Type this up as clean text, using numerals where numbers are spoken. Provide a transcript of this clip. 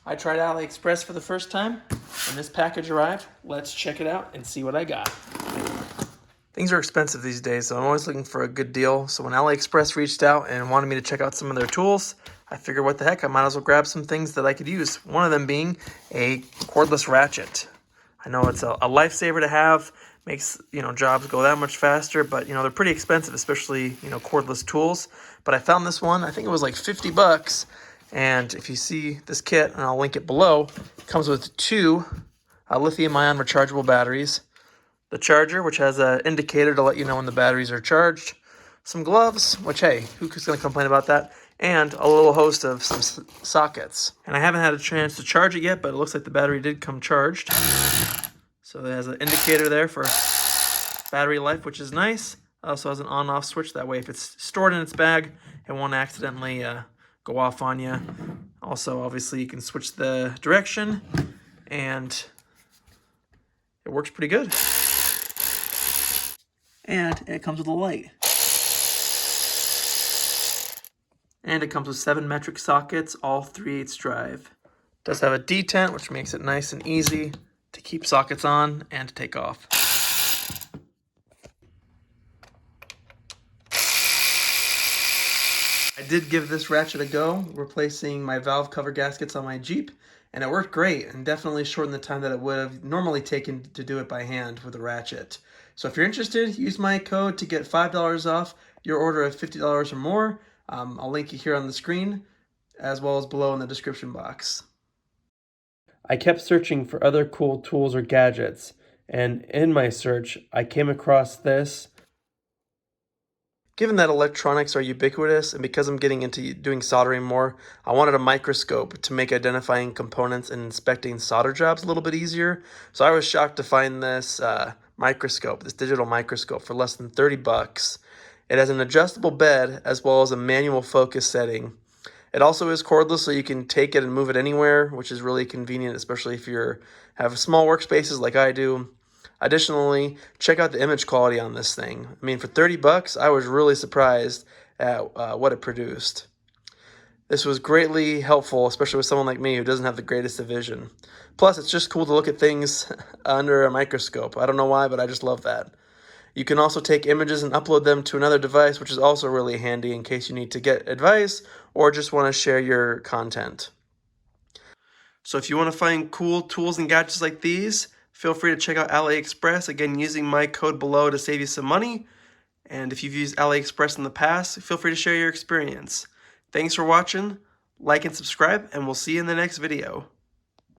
I tried AliExpress for the first time, and this package arrived. Let's check it out and see what I got. Things are expensive these days, so I'm always looking for a good deal. So when AliExpress reached out and wanted me to check out some of their tools, I figured what the heck, I might as well grab some things that I could use. One of them being a cordless ratchet. I know it's a lifesaver to have, makes, jobs go that much faster, but, they're pretty expensive, especially, cordless tools. But I found this one, I think it was like 50 bucks. And if you see this kit, and I'll link it below, it comes with two lithium-ion rechargeable batteries, the charger, which has an indicator to let you know when the batteries are charged, some gloves, which, hey, who's going to complain about that, and a little host of some sockets. And I haven't had a chance to charge it yet, but it looks like the battery did come charged. So it has an indicator there for battery life, which is nice. It also has an on-off switch. That way, if it's stored in its bag, it won't accidentally go off on you. Also, obviously, you can switch the direction, and it works pretty good. And it comes with a light. And it comes with 7 metric sockets, all 3/8 drive. It does have a detent, which makes it nice and easy to keep sockets on and to take off. I did give this ratchet a go, replacing my valve cover gaskets on my Jeep, and it worked great and definitely shortened the time that it would have normally taken to do it by hand with a ratchet. So if you're interested, use my code to get $5 off your order of $50 or more. I'll link it here on the screen, as well as below in the description box. I kept searching for other cool tools or gadgets, and in my search, I came across this. Given that electronics are ubiquitous, and because I'm getting into doing soldering more, I wanted a microscope to make identifying components and inspecting solder jobs a little bit easier. So I was shocked to find this microscope, this digital microscope, for less than 30 bucks. It has an adjustable bed as well as a manual focus setting. It also is cordless, so you can take it and move it anywhere, which is really convenient, especially if you have small workspaces like I do. Additionally, check out the image quality on this thing. I mean, for 30 bucks, I was really surprised at what it produced. This was greatly helpful, especially with someone like me who doesn't have the greatest of vision. Plus, it's just cool to look at things under a microscope. I don't know why, but I just love that. You can also take images and upload them to another device, which is also really handy in case you need to get advice or just want to share your content. So if you want to find cool tools and gadgets like these, feel free to check out AliExpress, again, using my code below to save you some money. And if you've used AliExpress in the past, feel free to share your experience. Thanks for watching, like and subscribe, and we'll see you in the next video.